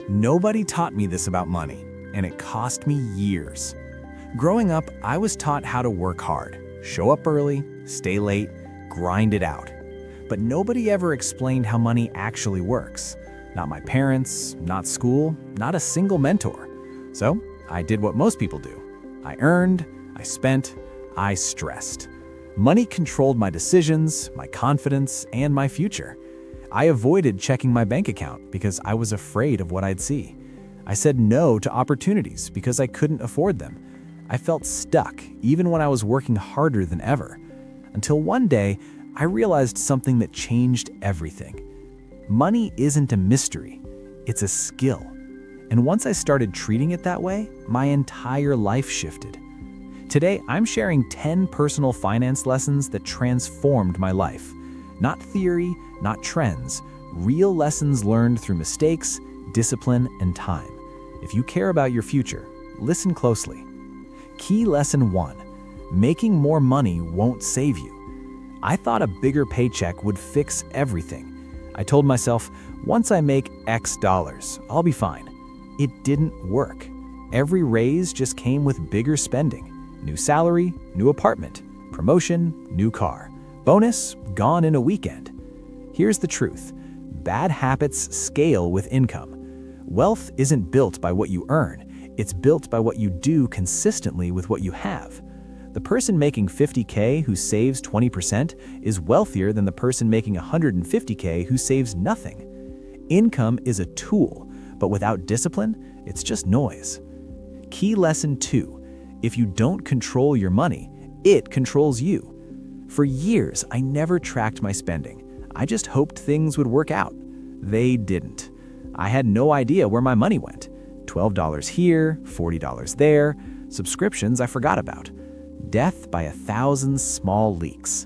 Nobody taught me this about money, and it cost me years. Growing up, I was taught how to work hard, show up early, stay late, grind it out. But nobody ever explained how money actually works. Not my parents, not school, not a single mentor. So I did what most people do. I earned, I spent, I stressed. Money controlled my decisions, my confidence, and my future. I avoided checking my bank account because I was afraid of what I'd see. I said no to opportunities because I couldn't afford them. I felt stuck even when I was working harder than ever. Until one day, I realized something that changed everything. Money isn't a mystery, it's a skill. And once I started treating it that way, my entire life shifted. Today, I'm sharing 10 personal finance lessons that transformed my life. Not theory, not trends, real lessons learned through mistakes, discipline, and time. If you care about your future, listen closely. Key lesson 1: making more money won't save you. I thought a bigger paycheck would fix everything. I told myself, once I make X dollars, I'll be fine. It didn't work. Every raise just came with bigger spending. New salary, new apartment, promotion, new car. Bonus, gone in a weekend. Here's the truth. Bad habits scale with income. Wealth isn't built by what you earn. It's built by what you do consistently with what you have. The person making $50K who saves 20% is wealthier than the person making $150K who saves nothing. Income is a tool, but without discipline, it's just noise. Key lesson 2: if you don't control your money, it controls you. For years, I never tracked my spending. I just hoped things would work out. They didn't. I had no idea where my money went. $12 here, $40 there, subscriptions I forgot about. Death by 1,000 small leaks.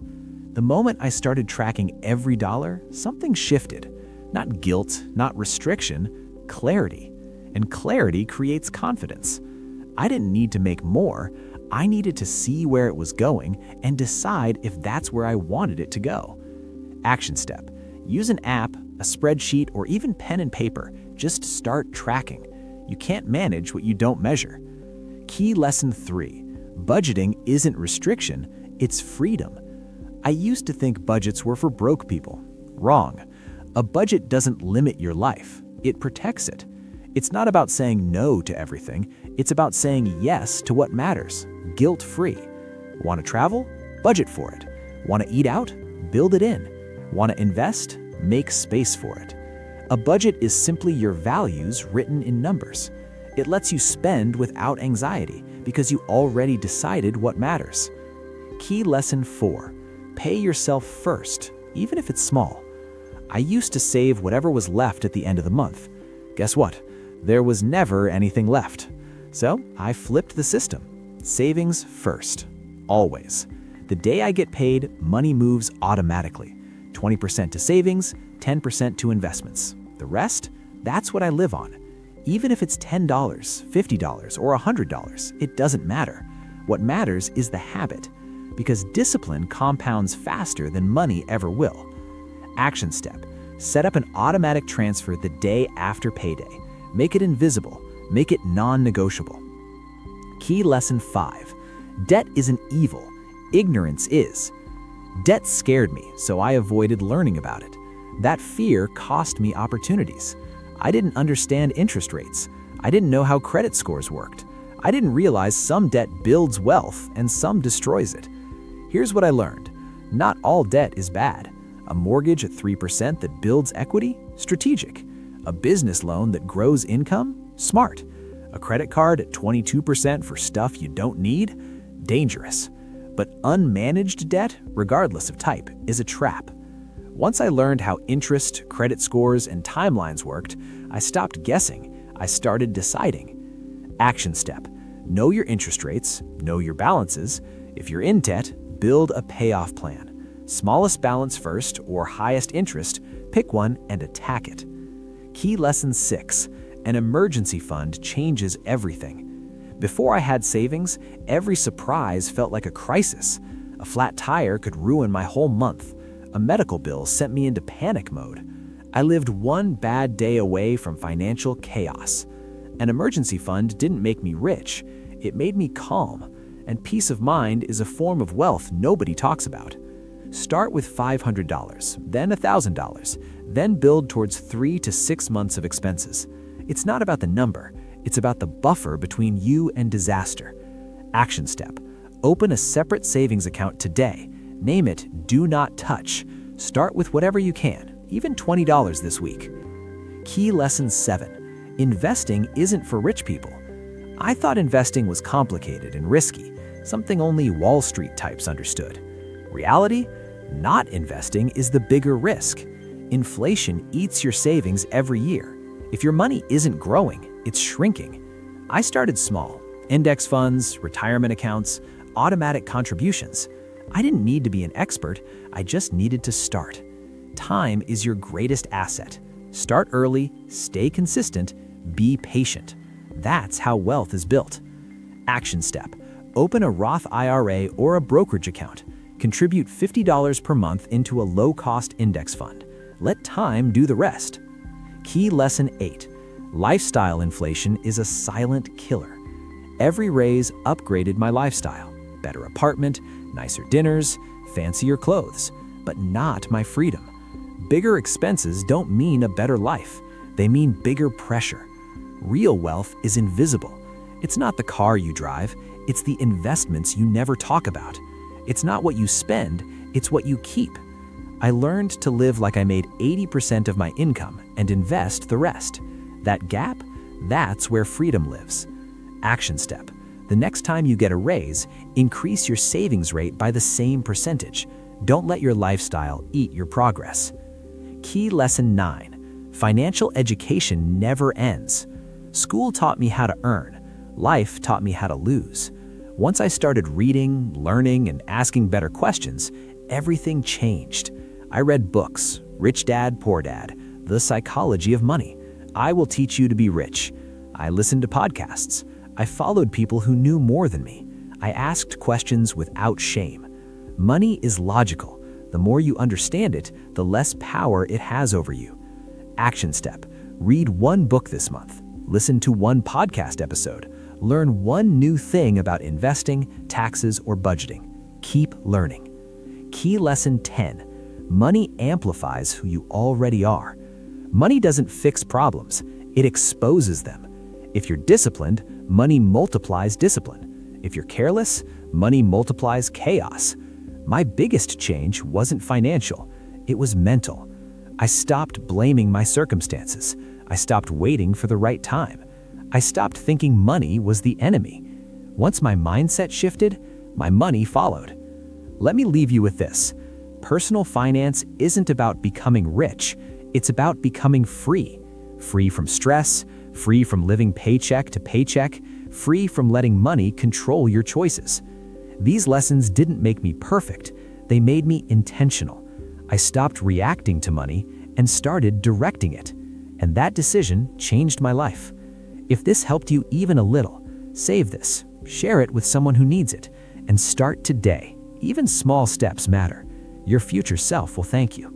The moment I started tracking every dollar, something shifted. Not guilt, not restriction, clarity. And clarity creates confidence. I didn't need to make more. I needed to see where it was going and decide if that's where I wanted it to go. Action step: use an app, a spreadsheet, or even pen and paper. Just start tracking. You can't manage what you don't measure. Key lesson 3: budgeting isn't restriction, it's freedom. I used to think budgets were for broke people. Wrong. A budget doesn't limit your life, it protects it. It's not about saying no to everything, it's about saying yes to what matters, guilt-free. Want to travel? Budget for it. Want to eat out? Build it in. Want to invest? Make space for it. A budget is simply your values written in numbers. It lets you spend without anxiety because you already decided what matters. Key lesson 4: pay yourself first, even if it's small. I used to save whatever was left at the end of the month. Guess what? There was never anything left. So I flipped the system. Savings first. Always. The day I get paid, money moves automatically. 20% to savings, 10% to investments. The rest? That's what I live on. Even if it's $10, $50, or $100, it doesn't matter. What matters is the habit, because discipline compounds faster than money ever will. Action step: set up an automatic transfer the day after payday. Make it invisible. Make it non-negotiable. Key lesson 5: debt isn't evil. Ignorance is. Debt scared me, so I avoided learning about it. That fear cost me opportunities. I didn't understand interest rates. I didn't know how credit scores worked. I didn't realize some debt builds wealth and some destroys it. Here's what I learned. Not all debt is bad. A mortgage at 3% that builds equity? Strategic. A business loan that grows income? Smart. A credit card at 22% for stuff you don't need? Dangerous. But unmanaged debt, regardless of type, is a trap. Once I learned how interest, credit scores, and timelines worked, I stopped guessing. I started deciding. Action step: know your interest rates, know your balances. If you're in debt, build a payoff plan. Smallest balance first or highest interest, pick one and attack it. Key lesson 6: an emergency fund changes everything. Before I had savings, every surprise felt like a crisis. A flat tire could ruin my whole month. A medical bill sent me into panic mode. I lived one bad day away from financial chaos. An emergency fund didn't make me rich, it made me calm, and peace of mind is a form of wealth nobody talks about. Start with $500, then $1,000, then build towards 3 to 6 months of expenses. It's not about the number, it's about the buffer between you and disaster. Action step: open a separate savings account today. Name it Do Not Touch. Start with whatever you can, even $20 this week. Key lesson 7: investing isn't for rich people. I thought investing was complicated and risky, something only Wall Street types understood. Reality? Not investing is the bigger risk. Inflation eats your savings every year. If your money isn't growing, it's shrinking. I started small: index funds, retirement accounts, automatic contributions. I didn't need to be an expert, I just needed to start. Time is your greatest asset. Start early, stay consistent, be patient. That's how wealth is built. Action step: open a Roth IRA or a brokerage account. Contribute $50 per month into a low-cost index fund. Let time do the rest. Key lesson 8: lifestyle inflation is a silent killer. Every raise upgraded my lifestyle. Better apartment, nicer dinners, fancier clothes, but not my freedom. Bigger expenses don't mean a better life. They mean bigger pressure. Real wealth is invisible. It's not the car you drive, it's the investments you never talk about. It's not what you spend, it's what you keep. I learned to live like I made 80% of my income and invest the rest. That gap, that's where freedom lives. Action step: the next time you get a raise, increase your savings rate by the same percentage. Don't let your lifestyle eat your progress. Key lesson 9: financial education never ends. School taught me how to earn. Life taught me how to lose. Once I started reading, learning, and asking better questions, everything changed. I read books: Rich Dad, Poor Dad, The Psychology of Money, I Will Teach You to Be Rich. I listened to podcasts. I followed people who knew more than me. I asked questions without shame. Money is logical. The more you understand it, the less power it has over you. Action step: read one book this month. Listen to one podcast episode. Learn one new thing about investing, taxes, or budgeting. Keep learning. Key lesson 10: money amplifies who you already are. Money doesn't fix problems, it exposes them. If you're disciplined, money multiplies discipline. If you're careless, money multiplies chaos. My biggest change wasn't financial, it was mental. I stopped blaming my circumstances. I stopped waiting for the right time. I stopped thinking money was the enemy. Once my mindset shifted, my money followed. Let me leave you with this: personal finance isn't about becoming rich, it's about becoming free. Free from stress, free from living paycheck to paycheck, free from letting money control your choices. These lessons didn't make me perfect, they made me intentional. I stopped reacting to money and started directing it. And that decision changed my life. If this helped you even a little, save this, share it with someone who needs it, and start today. Even small steps matter. Your future self will thank you.